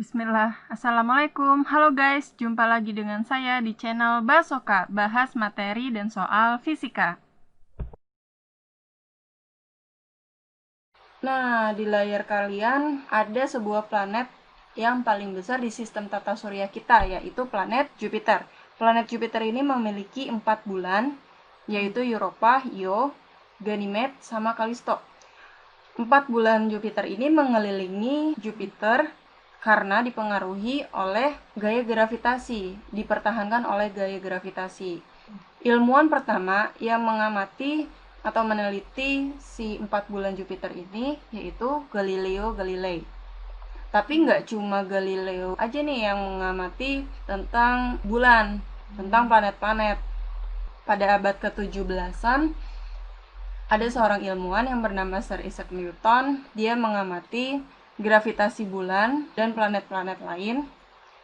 Bismillah, Assalamualaikum. Halo guys, jumpa lagi dengan saya di channel Basoka, bahas materi dan soal fisika. Nah, di layar kalian ada sebuah planet yang paling besar di sistem tata surya kita, yaitu planet Jupiter. Planet Jupiter ini memiliki 4 bulan, yaitu Europa, Io, Ganymede, sama Callisto. 4 bulan Jupiter ini mengelilingi Jupiter karena dipengaruhi oleh gaya gravitasi, dipertahankan oleh gaya gravitasi. Ilmuwan pertama yang mengamati atau meneliti si 4 bulan Jupiter ini yaitu Galileo Galilei. Tapi nggak cuma Galileo aja nih yang mengamati tentang bulan, tentang planet-planet. Pada abad ke-17-an, ada seorang ilmuwan yang bernama Sir Isaac Newton. Dia mengamati gravitasi bulan dan planet-planet lain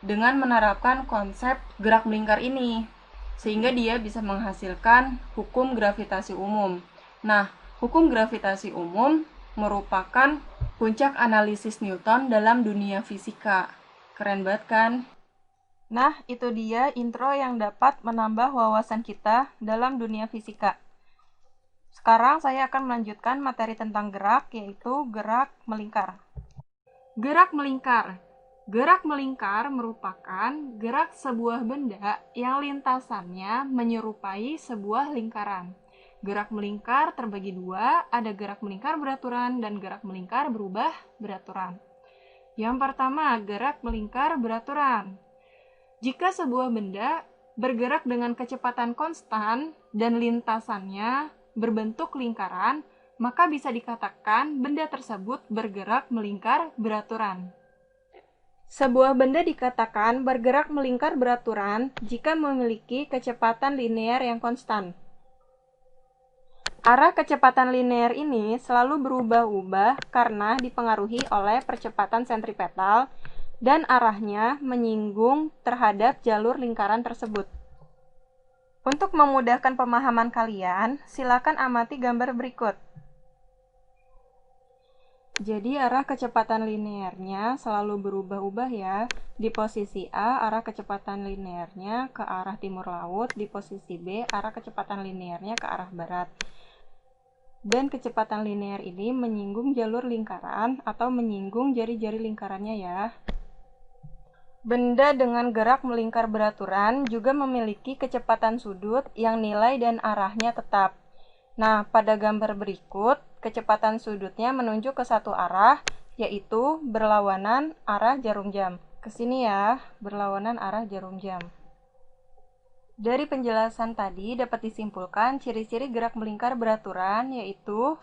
dengan menerapkan konsep gerak melingkar ini, sehingga dia bisa menghasilkan hukum gravitasi umum. Nah, hukum gravitasi umum merupakan puncak analisis Newton dalam dunia fisika. Keren banget kan? Nah, itu dia intro yang dapat menambah wawasan kita dalam dunia fisika. Sekarang saya akan melanjutkan materi tentang gerak, yaitu gerak melingkar. Gerak melingkar. Gerak melingkar merupakan gerak sebuah benda yang lintasannya menyerupai sebuah lingkaran. Gerak melingkar terbagi dua, ada gerak melingkar beraturan dan gerak melingkar berubah beraturan. Yang pertama, gerak melingkar beraturan. Jika sebuah benda bergerak dengan kecepatan konstan dan lintasannya berbentuk lingkaran, maka bisa dikatakan benda tersebut bergerak melingkar beraturan. Sebuah benda dikatakan bergerak melingkar beraturan jika memiliki kecepatan linear yang konstan. Arah kecepatan linear ini selalu berubah-ubah karena dipengaruhi oleh percepatan sentripetal dan arahnya menyinggung terhadap jalur lingkaran tersebut. Untuk memudahkan pemahaman kalian, silakan amati gambar berikut. Jadi arah kecepatan linearnya selalu berubah-ubah ya. Di posisi A, arah kecepatan linearnya ke arah timur laut. Di posisi B, arah kecepatan linearnya ke arah barat. Dan kecepatan linear ini menyinggung jalur lingkaran atau menyinggung jari-jari lingkarannya ya. Benda dengan gerak melingkar beraturan juga memiliki kecepatan sudut yang nilai dan arahnya tetap. Nah, pada gambar berikut, kecepatan sudutnya menunjuk ke satu arah, yaitu berlawanan arah jarum jam. Kesini ya, berlawanan arah jarum jam. Dari penjelasan tadi dapat disimpulkan ciri-ciri gerak melingkar beraturan, yaitu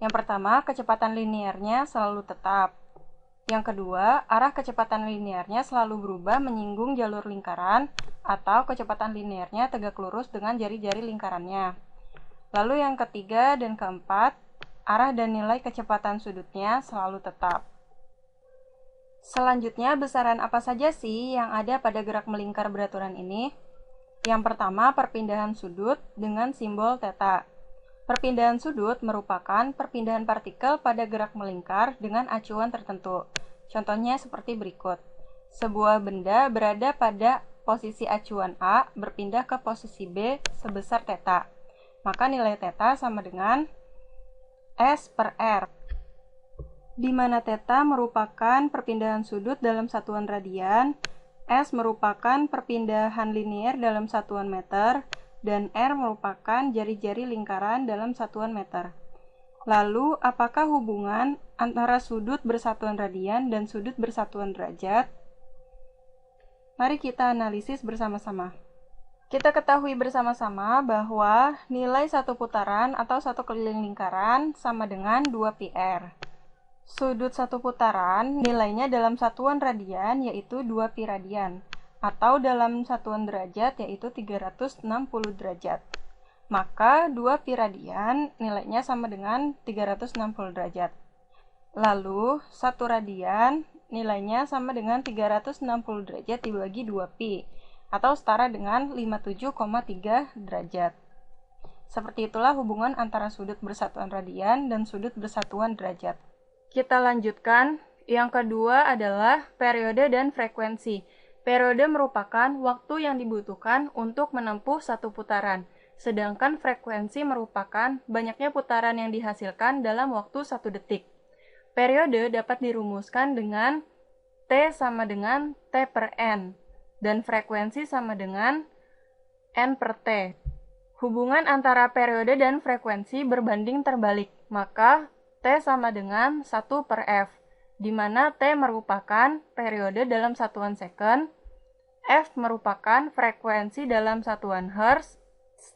yang pertama, kecepatan linearnya selalu tetap. Yang kedua, arah kecepatan linearnya selalu berubah menyinggung jalur lingkaran atau kecepatan linearnya tegak lurus dengan jari-jari lingkarannya. Lalu yang ketiga dan keempat, arah dan nilai kecepatan sudutnya selalu tetap. Selanjutnya, besaran apa saja sih yang ada pada gerak melingkar beraturan ini? Yang pertama, perpindahan sudut dengan simbol θ. Perpindahan sudut merupakan perpindahan partikel pada gerak melingkar dengan acuan tertentu. Contohnya seperti berikut. Sebuah benda berada pada posisi acuan A berpindah ke posisi B sebesar θ. Maka nilai θ sama dengan S per R, di mana θ merupakan perpindahan sudut dalam satuan radian, S merupakan perpindahan linear dalam satuan meter, dan R merupakan jari-jari lingkaran dalam satuan meter. Lalu, apakah hubungan antara sudut bersatuan radian dan sudut bersatuan derajat? Mari kita analisis bersama-sama. Kita ketahui bersama-sama bahwa nilai satu putaran atau satu keliling lingkaran sama dengan 2πr. Sudut satu putaran nilainya dalam satuan radian yaitu 2π radian, atau dalam satuan derajat yaitu 360 derajat. Maka 2π radian nilainya sama dengan 360 derajat. Lalu 1 radian nilainya sama dengan 360 derajat dibagi 2π, atau setara dengan 57,3 derajat. Seperti itulah hubungan antara sudut bersatuan radian dan sudut bersatuan derajat. Kita lanjutkan Yang kedua adalah periode dan frekuensi. Periode merupakan waktu yang dibutuhkan untuk menempuh satu putaran, sedangkan frekuensi merupakan banyaknya putaran yang dihasilkan dalam waktu 1 detik. Periode dapat dirumuskan dengan T sama dengan T per N, dan frekuensi sama dengan N per T. Hubungan antara periode dan frekuensi berbanding terbalik, maka T sama dengan 1 per F, di mana T merupakan periode dalam satuan second, F merupakan frekuensi dalam satuan Hertz,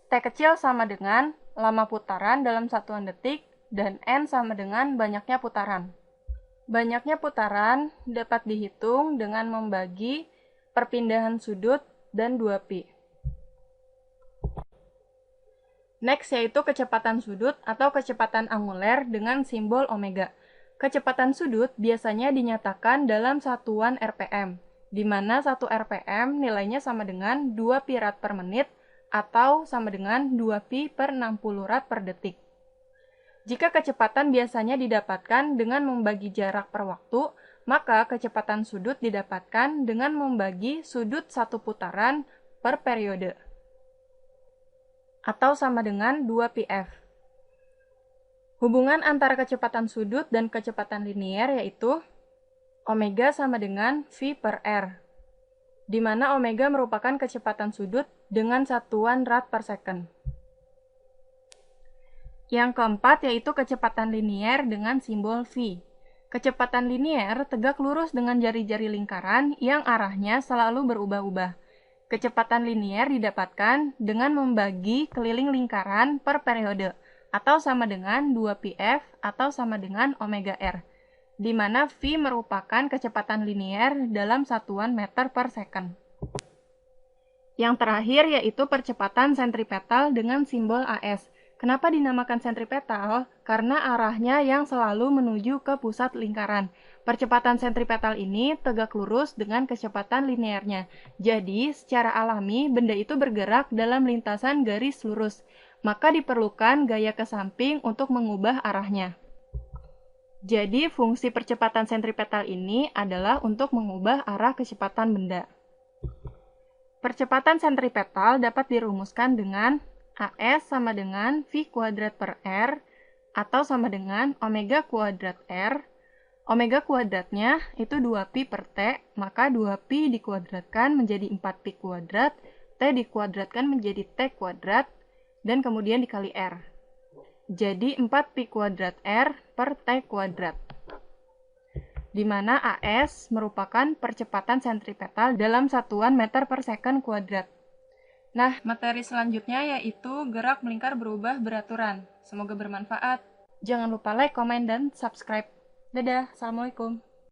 T kecil sama dengan lama putaran dalam satuan detik, dan N sama dengan banyaknya putaran. Banyaknya putaran dapat dihitung dengan membagi perpindahan sudut dan 2pi. Next yaitu kecepatan sudut atau kecepatan anguler dengan simbol omega. Kecepatan sudut biasanya dinyatakan dalam satuan RPM, di mana 1 RPM nilainya sama dengan 2 pi rad per menit atau sama dengan 2 pi per 60 rad per detik. Jika kecepatan biasanya didapatkan dengan membagi jarak per waktu, maka kecepatan sudut didapatkan dengan membagi sudut satu putaran per periode, atau sama dengan 2πf. Hubungan antara kecepatan sudut dan kecepatan linier yaitu omega sama dengan v per r, di mana omega merupakan kecepatan sudut dengan satuan rad per second. Yang keempat yaitu kecepatan linier dengan simbol v. Kecepatan linier tegak lurus dengan jari-jari lingkaran yang arahnya selalu berubah-ubah. Kecepatan linier didapatkan dengan membagi keliling lingkaran per periode, atau sama dengan 2πf atau sama dengan omega r, di mana v merupakan kecepatan linier dalam satuan meter per second. Yang terakhir yaitu percepatan sentripetal dengan simbol AS. Kenapa dinamakan sentripetal? Karena arahnya yang selalu menuju ke pusat lingkaran. Percepatan sentripetal ini tegak lurus dengan kecepatan linearnya. Jadi, secara alami, benda itu bergerak dalam lintasan garis lurus. Maka diperlukan gaya ke samping untuk mengubah arahnya. Jadi, fungsi percepatan sentripetal ini adalah untuk mengubah arah kecepatan benda. Percepatan sentripetal dapat dirumuskan dengan AS sama dengan V kuadrat per R atau sama dengan omega kuadrat R. Omega kuadratnya itu 2pi per T, maka 2pi dikuadratkan menjadi 4pi kuadrat, T dikuadratkan menjadi T kuadrat, dan kemudian dikali R. Jadi 4pi kuadrat R per T kuadrat. Di mana AS merupakan percepatan sentripetal dalam satuan meter per second kuadrat. Nah, materi selanjutnya yaitu gerak melingkar berubah beraturan. Semoga bermanfaat. Jangan lupa like, komen, dan subscribe. Dadah, Assalamualaikum.